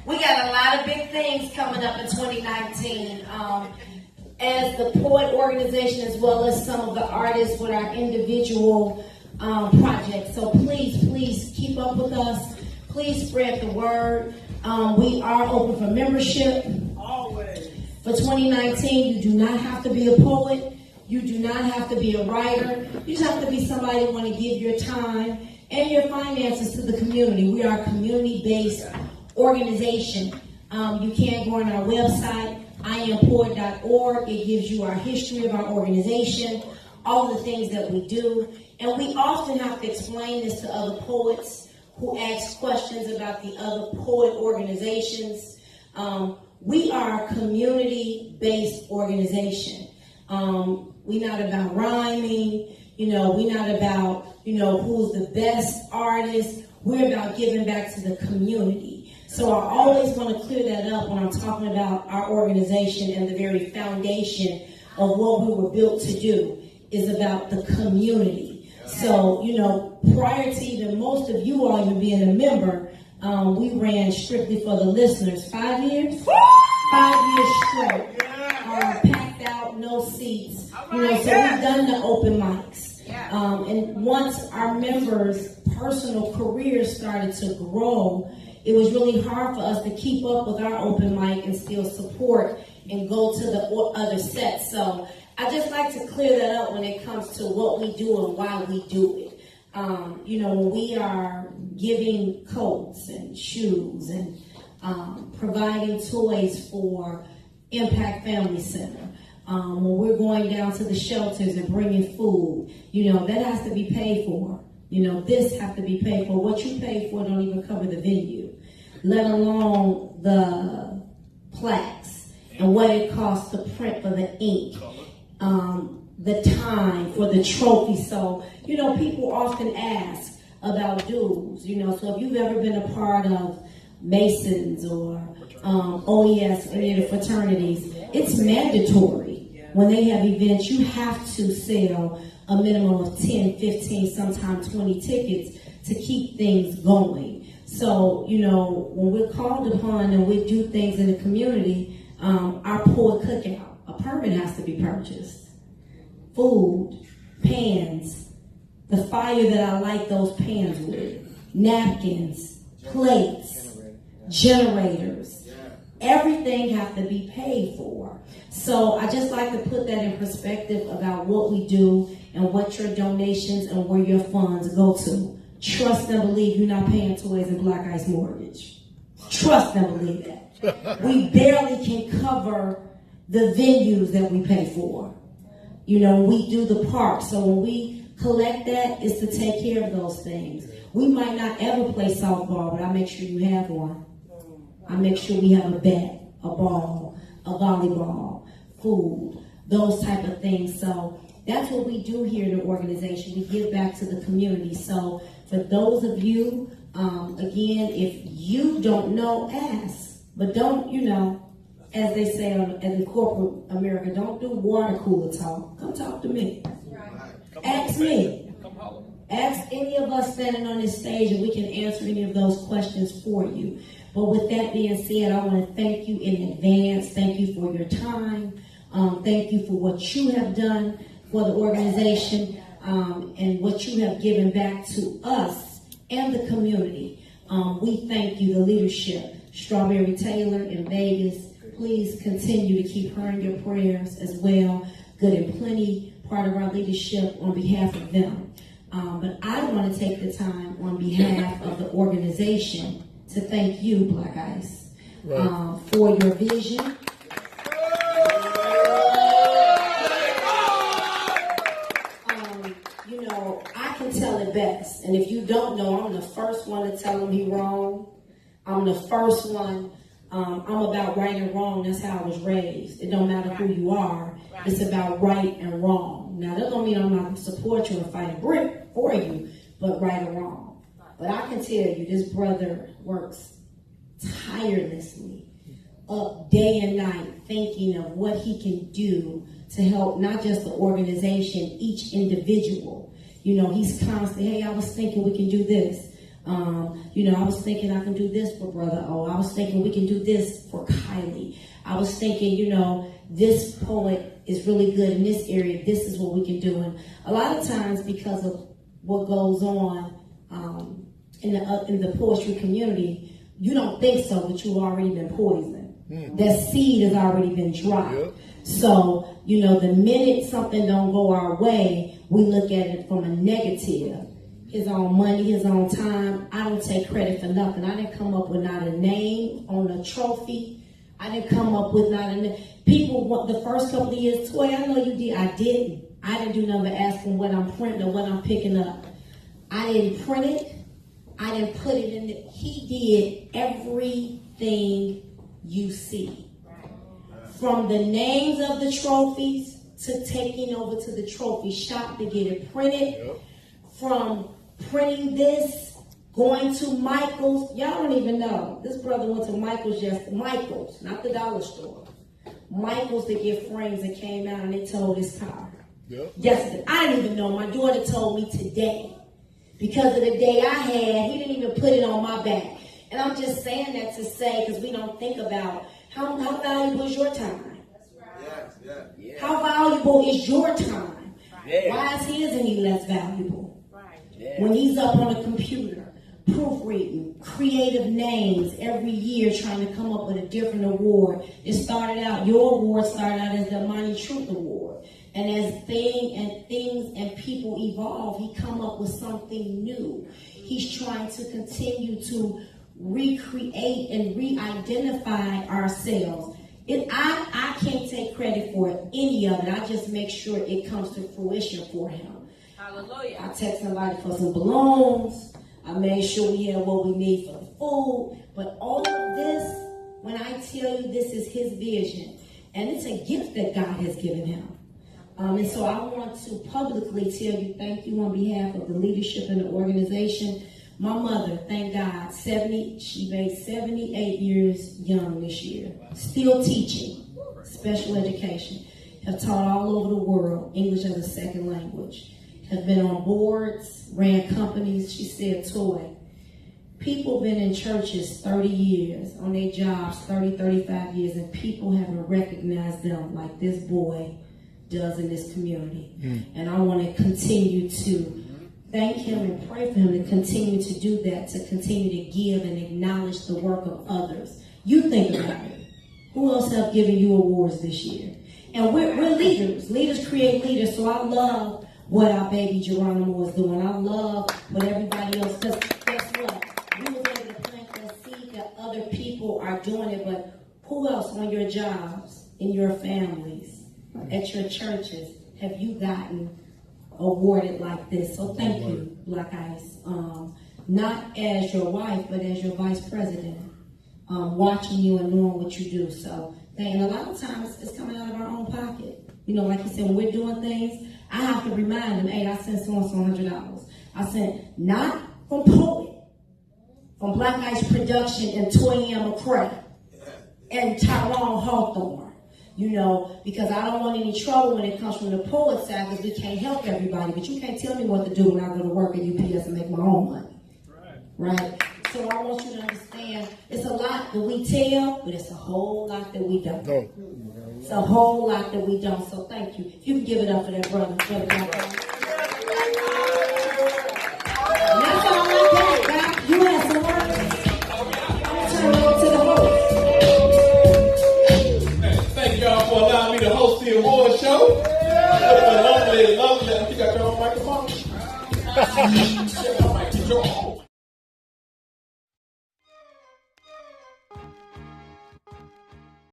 We got a lot of big things coming up in 2019. As the P.O.E.T organization, as well as some of the artists with our individual projects. So please keep up with us. Please spread the word. We are open for membership. Always. For 2019, you do not have to be a poet. You do not have to be a writer. You just have to be somebody who want to give your time and your finances to the community. We are a community-based organization. You can go on our website, IamPoet.org. It gives you our history of our organization, all the things that we do. And we often have to explain this to other poets who ask questions about the other P.O.E.T organizations. We are a community-based organization. We're not about rhyming, we're not about, who's the best artist. We're about giving back to the community. So I always want to clear that up when I'm talking about our organization, and the very foundation of what we were built to do is about the community. So, prior to even most of you all even being a member, we ran strictly for the listeners. 5 years? 5 years straight. Packed out, no seats. So we've done the open mics. And once our members' personal careers started to grow, it was really hard for us to keep up with our open mic and still support and go to the other sets. So I just like to clear that up when it comes to what we do and why we do it. When we are giving coats and shoes and providing toys for Impact Family Center, when we're going down to the shelters and bringing food, that has to be paid for. This has to be paid for. What you pay for don't even cover the venue, let alone the plaques and what it costs to print for the ink, the time for the trophy. So, people often ask about dues, so if you've ever been a part of Masons or OES, any of the fraternities, it's mandatory. When they have events, you have to sell a minimum of 10, 15, sometimes 20 tickets to keep things going. So, when we're called upon and we do things in the community, our P.O.E.T cookout, a permit has to be purchased. Food, pans, the fire that I light those pans with, napkins, plates, generators, everything has to be paid for. So I just like to put that in perspective about what we do and what your donations and where your funds go to. Trust and believe you're not paying toys and Black Ice Mortgage. Trust and believe that. We barely can cover the venues that we pay for. We do the park. So when we collect that, it's to take care of those things. We might not ever play softball, but I make sure you have one. I make sure we have a bat, a ball, a volleyball, food, those type of things. So that's what we do here in the organization. We give back to the community. So for those of you, again, if you don't know, ask. But don't, as they say in corporate America, don't do water cooler talk. Come talk to me. Ask me. Ask any of us standing on this stage, and we can answer any of those questions for you. But with that being said, I want to thank you in advance. Thank you for your time. Thank you for what you have done for the organization and what you have given back to us and the community. We thank you, the leadership. Strawberry Taylor in Vegas, please continue to keep her in your prayers as well. Good and Plenty, part of our leadership, on behalf of them. But I want to take the time on behalf of the organization to thank you, Black Ice, for your vision. I can tell it best. And if you don't know, I'm the first one to tell him he's wrong. I'm the first one. I'm about right and wrong. That's how I was raised. It don't matter who you are. It's about right and wrong. Now, that don't mean I'm not going to support you and fight a brick for you, but right or wrong. But I can tell you, this brother works tirelessly, up day and night, thinking of what he can do to help not just the organization, each individual. He's constantly, hey, I was thinking we can do this. I was thinking I can do this for Brother O. I was thinking we can do this for Kylie. I was thinking, this poet is really good in this area. This is what we can do. And a lot of times, because of what goes on in the poetry community, you don't think so, but you've already been poisoned. That seed has already been dropped. Yep. So, the minute something don't go our way, we look at it from a negative. His own money, his own time. I don't take credit for nothing. I didn't come up with not a name on a trophy. I didn't come up with not a name. People want the first couple of years, Toy, I know you did. I didn't. I didn't do nothing but ask them what I'm printing or what I'm picking up. I didn't print it. I didn't put it in it. He did everything you see. From the names of the trophies to taking over to the trophy shop to get it printed. Yep. From printing this, going to Michael's. Y'all don't even know. This brother went to Michael's, not the dollar store. Michael's to get frames that came out and they told his car. Yep. Yesterday. I didn't even know. My daughter told me today. Because of the day I had, he didn't even put it on my back. And I'm just saying that to say, because we don't think about how valuable is your time? Yeah. How valuable is your time? Yeah. Why is his any less valuable? Right. Yeah. When he's up on a computer, proofreading, creative names every year, trying to come up with a different award. Your award started out as the Money Truth Award. And as things and people evolve, he come up with something new. He's trying to continue to recreate and re-identify ourselves. I can't take credit for any of it. I just make sure it comes to fruition for him. Hallelujah. I text somebody for some balloons. I made sure we had what we need for the food. But all of this, when I tell you this is his vision, and it's a gift that God has given him. And so I want to publicly tell you thank you on behalf of the leadership and the organization. My mother, thank God, she made 78 years young this year. Still teaching special education. Have taught all over the world English as a second language. Have been on boards, ran companies. She said, Toy, people been in churches 30 years, on their jobs 30, 35 years, and people haven't recognized them like this boy does in this community. And I want to continue to thank him and pray for him to continue to do that, to continue to give and acknowledge the work of others. You think about it. Who else have given you awards this year? And we're leaders. Leaders create leaders. So I love what our baby Geronimo is doing. I love what everybody else does. Guess what? We were able to plant that seed that other people are doing it, but who else on your jobs, in your families, at your churches, have you gotten awarded like this? So thank you, Black Ice. Not as your wife, but as your vice president, watching you and knowing what you do. So, and a lot of times it's coming out of our own pocket. Like you said, when we're doing things, I have to remind them, hey, I sent so-and-so $100. I sent not from P.O.E.T, from Black Ice Production and Toy McCray and Tyrone Hawthorne. Because I don't want any trouble when it comes from the P.O.E.T side, because we can't help everybody. But you can't tell me what to do when I go to work at UPS and make my own money. Right? So I want you to understand, it's a lot that we tell, but it's a whole lot that we don't. It's a whole lot that we don't. So thank you. If you can give it up for that brother. And that's all I got, God. You had some work. I'm turn it over to the host. Thank y'all for allowing me to host the award show. Lovely. You got your own microphone?